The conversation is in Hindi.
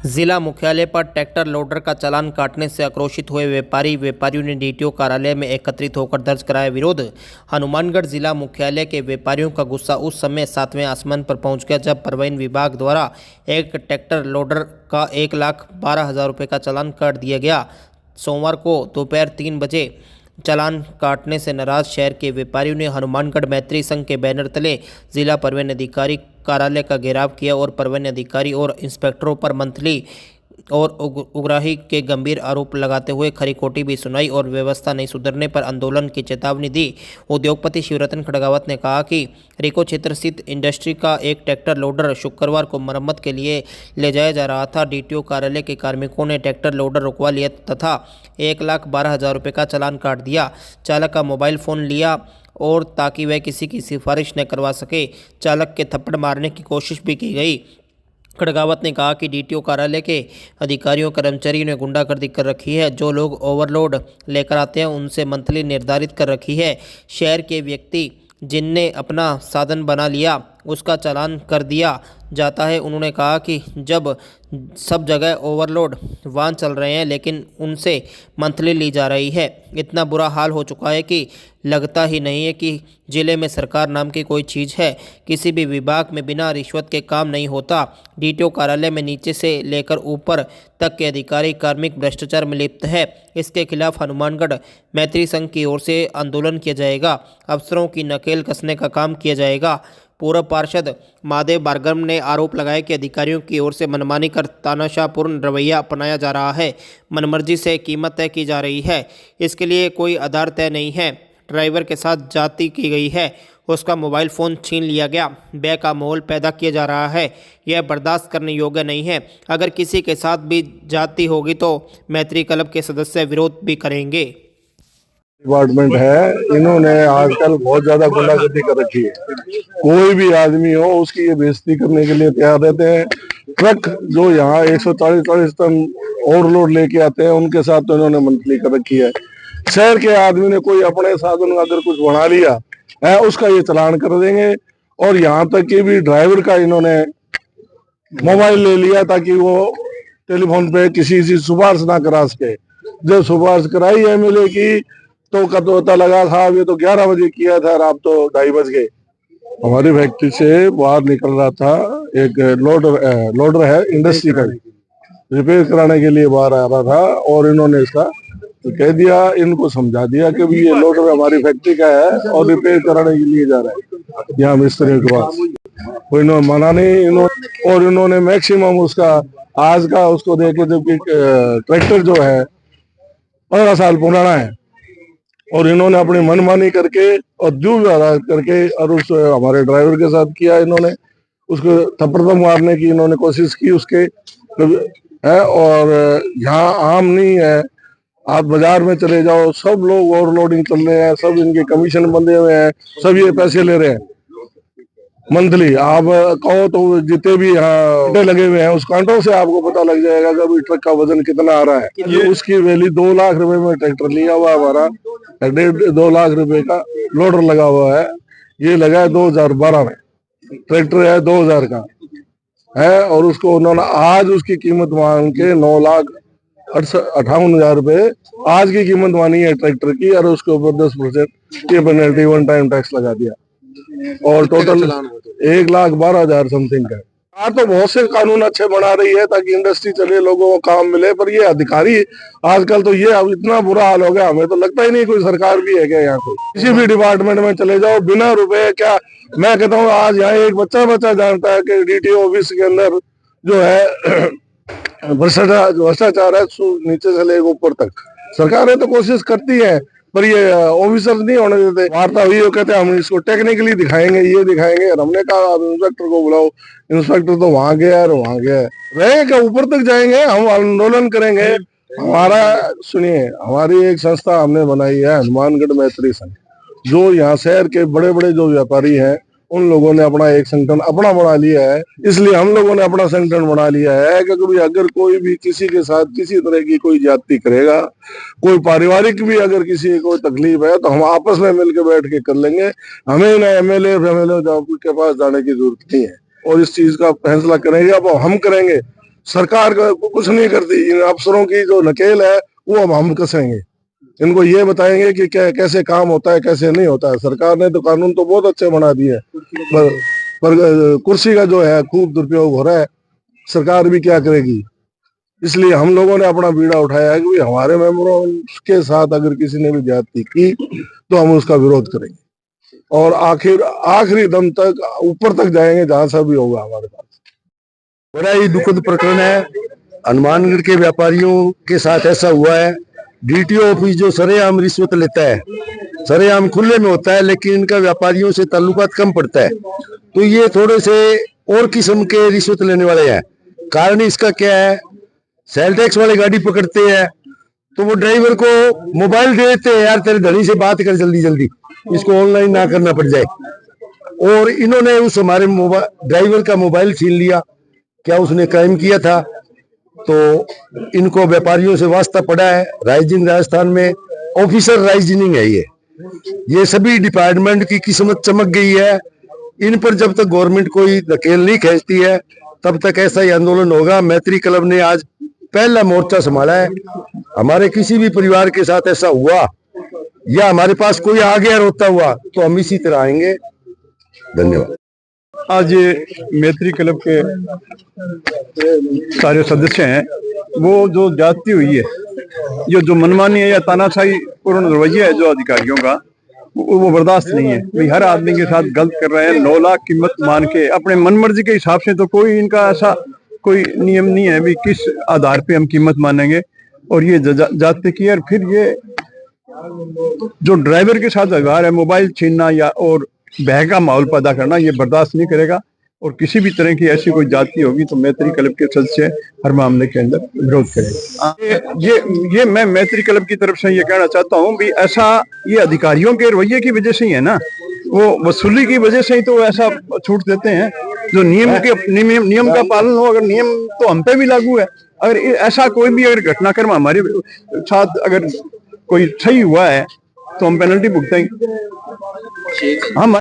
जिला मुख्यालय पर ट्रैक्टर लोडर का चालान काटने से आक्रोशित हुए व्यापारियों ने डीटीओ कार्यालय में एकत्रित होकर दर्ज कराया विरोध। हनुमानगढ़ जिला मुख्यालय के व्यापारियों का गुस्सा उस समय सातवें आसमान पर पहुंच गया जब परिवहन विभाग द्वारा एक ट्रैक्टर लोडर का 1,12,000 रुपये का चालान काट दिया गया। सोमवार को दोपहर 3 बजे चालान काटने से नाराज शहर के व्यापारियों ने हनुमानगढ़ मैत्री संघ के बैनर तले जिला परिवहन अधिकारी कार्यालय का घेराव किया और परिवहन अधिकारी और इंस्पेक्टरों पर मंथली और उग्राही के गंभीर आरोप लगाते हुए खरी खोटी भी सुनाई और व्यवस्था नहीं सुधरने पर आंदोलन की चेतावनी दी। उद्योगपति शिवरतन खड़गावत ने कहा कि रिको क्षेत्र स्थित इंडस्ट्री का एक ट्रैक्टर लोडर शुक्रवार को मरम्मत के लिए ले जाया जा रहा था। डीटीओ कार्यालय के कार्मिकों ने ट्रैक्टर लोडर रुकवा लिया तथा 1,12,000 रुपये का चालान काट दिया। चालक का मोबाइल फ़ोन लिया और ताकि वह किसी की सिफारिश न करवा सके, चालक के थप्पड़ मारने की कोशिश भी की गई। खड़गावत ने कहा कि डीटीओ कार्यालय के अधिकारियों कर्मचारियों ने गुंडागर्दी कर रखी है। जो लोग ओवरलोड लेकर आते हैं उनसे मंथली निर्धारित कर रखी है। शहर के व्यक्ति जिनने अपना साधन बना लिया उसका चालान कर दिया जाता है। उन्होंने कहा कि जब सब जगह ओवरलोड वाहन चल रहे हैं लेकिन उनसे मंथली ली जा रही है। इतना बुरा हाल हो चुका है कि लगता ही नहीं है कि ज़िले में सरकार नाम की कोई चीज़ है। किसी भी विभाग में बिना रिश्वत के काम नहीं होता। डीटीओ कार्यालय में नीचे से लेकर ऊपर तक के अधिकारी कार्मिक भ्रष्टाचार में लिप्त है। इसके खिलाफ हनुमानगढ़ मैत्री संघ की ओर से आंदोलन किया जाएगा। अफसरों की नकेल कसने का काम किया जाएगा। पूर्व पार्षद महादेव भार्गव ने आरोप लगाया कि अधिकारियों की ओर से मनमानी कर तानाशाहपूर्ण रवैया अपनाया जा रहा है। मनमर्जी से कीमत तय की जा रही है। इसके लिए कोई आधार तय नहीं है। ड्राइवर के साथ जाति की गई है, उसका मोबाइल फ़ोन छीन लिया गया, भय का माहौल पैदा किया जा रहा है। यह बर्दाश्त करने योग्य नहीं है। अगर किसी के साथ भी जाति होगी तो मैत्री क्लब के सदस्य विरोध भी करेंगे। डिपार्टमेंट है, इन्होंने आजकल बहुत ज्यादा गुंडागर्दी कर रखी है। कोई भी आदमी हो उसकी ये बेइज्जती करने के लिए तैयार रहते हैं। ट्रक जो यहाँ 140 टन ओवरलोड लेके आते हैं उनके साथ तो इन्होंने मंथली कर रखी है। शहर के आदमी ने कोई अपने साधन अगर कुछ बना लिया है उसका ये चालान कर देंगे। और यहाँ तक कि भी ड्राइवर का इन्होंने मोबाइल ले लिया ताकि वो टेलीफोन पे किसी से सिफारिश ना करा सके। जब सिफारिश कराई एमएलए की तो पता लगा था ये तो 11 बजे किया था और आप तो 2:30 बज गए। हमारी फैक्ट्री से बाहर निकल रहा था एक लोडर है इंडस्ट्री का, रिपेयर कराने के लिए बाहर आ रहा था और इन्होंने इसका तो कह दिया, इनको समझा दिया कि भी ये लोडर हमारी फैक्ट्री का है और रिपेयर कराने के लिए जा रहा है यहाँ मिस्त्री के पास। वो इन्होंने माना नहीं और इन्होंने मैक्सिमम उसका आज का उसको देखे जबकि ट्रैक्टर जो है 15 साल पुराना है और इन्होंने अपनी मनमानी करके और दुर्व्यवहार करके और उस हमारे ड्राइवर के साथ किया। इन्होंने उसको थप्पड़ मारने की इन्होंने कोशिश की उसके है। और यहाँ आम नहीं है, आप बाजार में चले जाओ सब लोग ओवरलोडिंग चल रहे हैं, सब इनके कमीशन बंधे हुए हैं, सब ये पैसे ले रहे हैं मंथली। आप कहो तो जितने भी यहाँ लगे हुए हैं उस कांटों से आपको पता लग जाएगा कि ट्रक का वजन कितना आ रहा है। ये उसकी वैल्यू 2 लाख रुपए में ट्रैक्टर लिया हुआ हमारा 2 लाख रुपए का लोडर लगा हुआ है। ये लगा है 2012 में, ट्रैक्टर है 2000 का है और उसको उन्होंने आज उसकी कीमत मांग के 9,58,000 रुपए आज की कीमत मानी है ट्रैक्टर की और उसके ऊपर 10% ये पेनल्टी वन टाइम टैक्स लगा दिया और टोटल 1,12,000 समथिंग का। हाँ तो बहुत से कानून अच्छे बना रही है ताकि इंडस्ट्री चले, लोगों को काम मिले, पर ये अधिकारी आजकल तो ये अब इतना बुरा हाल हो गया, हमें तो लगता ही नहीं कोई सरकार भी है क्या यहाँ कोई। किसी भी डिपार्टमेंट में चले जाओ बिना रुपए क्या, मैं कहता हूँ आज यहाँ एक बच्चा जानता है कि डीटीओ ऑफिस के अंदर जो है भ्रष्टाचार है नीचे से लेकर ऊपर तक। सरकारें तो कोशिश करती है पर ये ऑफिसर नहीं होने देते। वार्ता हुई वो कहते हैं हम इसको टेक्निकली दिखाएंगे, ये दिखाएंगे। और हमने कहा आप इंस्पेक्टर को बुलाओ, इंस्पेक्टर तो वहां गया और वहां गया रहेगा, ऊपर तक जाएंगे, हम आंदोलन करेंगे। हमारा सुनिए, हमारी एक संस्था हमने बनाई है हनुमानगढ़ मैत्री संघ, जो यहाँ शहर के बड़े बड़े जो व्यापारी हैं उन लोगों ने अपना एक संगठन अपना बना लिया है। इसलिए हम लोगों ने अपना संगठन बना लिया है कि अगर कोई भी किसी के साथ किसी तरह की कोई ज्यादती करेगा, कोई पारिवारिक भी अगर किसी को तकलीफ है तो हम आपस में मिलकर बैठ के कर लेंगे। हमें ना एमएलए के पास जाने की जरूरत नहीं है और इस चीज का फैसला करेंगे अब हम करेंगे। सरकार का कुछ नहीं करती। इन अफसरों की जो नकेल है वो अब हम कसेंगे, इनको ये बताएंगे कि कैसे काम होता है कैसे नहीं होता है। सरकार ने तो कानून तो बहुत अच्छे बना दिए हैं, पर कुर्सी का जो है खूब दुरुपयोग हो रहा है। सरकार भी क्या करेगी। इसलिए हम लोगों ने अपना बीड़ा उठाया है कि हमारे मेंबरों के साथ अगर किसी ने भी ज्यादती की तो हम उसका विरोध करेंगे और आखिरी दम तक ऊपर तक जाएंगे, जहां से भी होगा हमारे पास। बड़ा ही दुखद प्रकरण है। हनुमानगढ़ के व्यापारियों के साथ ऐसा हुआ है। डीटीओ ऑफिस जो सरेआम रिश्वत लेता है, सरेआम खुले में होता है, लेकिन इनका व्यापारियों से ताल्लुकात कम पड़ता है। तो ये थोड़े से और किस्म के रिश्वत लेने वाले हैं। कारण इसका क्या है, सेल टैक्स वाले गाड़ी पकड़ते हैं तो वो ड्राइवर को मोबाइल दे देते हैं, यार तेरे धनी से बात कर जल्दी जल्दी, इसको ऑनलाइन ना करना पड़ जाए। और इन्होंने उस हमारे ड्राइवर का मोबाइल छीन लिया। क्या उसने क्राइम किया था? तो इनको व्यापारियों से वास्ता पड़ा है। राइजिंग राजस्थान में ऑफिसर राइजिंग है ये सभी डिपार्टमेंट की किस्मत चमक गई है। इन पर जब तक गवर्नमेंट कोई नकेल नहीं खींचती है तब तक ऐसा ही आंदोलन होगा। मैत्री क्लब ने आज पहला मोर्चा संभाला है। हमारे किसी भी परिवार के साथ ऐसा हुआ या हमारे पास कोई आ गया रोता हुआ तो हम इसी तरह आएंगे। धन्यवाद। आज ये मैत्री क्लब के सारे सदस्य हैं, वो जो जाती हुई है, ये जो मनमानी है या तानाशाही पूर्ण रवैया है जो अधिकारियों का, वो बर्दाश्त नहीं है। भाई हर आदमी के साथ गलत कर रहे हैं। 9 लाख कीमत मान के अपने मनमर्जी के हिसाब से तो कोई इनका ऐसा कोई नियम नहीं है भी किस आधार पे हम कीमत मानेंगे। और ये जाते की और फिर ये जो ड्राइवर के साथ व्यवहार है, मोबाइल छीनना या और भय का माहौल पैदा करना, ये बर्दाश्त नहीं करेगा। और किसी भी तरह की ऐसी कोई जाति होगी तो मैत्री क्लब के सदस्य हर मामले के अंदर विरोध करेंगे। ये मैं मैत्री क्लब की तरफ से ये कहना चाहता हूँ भी ऐसा ये अधिकारियों के रवैये की वजह से ही है ना, वो वसूली की वजह से ही तो ऐसा छूट देते हैं। जो नियम का पालन हो, अगर नियम तो हम पे भी लागू है। अगर ऐसा कोई भी अगर घटनाक्रम हमारे साथ अगर कोई सही हुआ है तो हम पेनल्टी भुगतेंगे। हम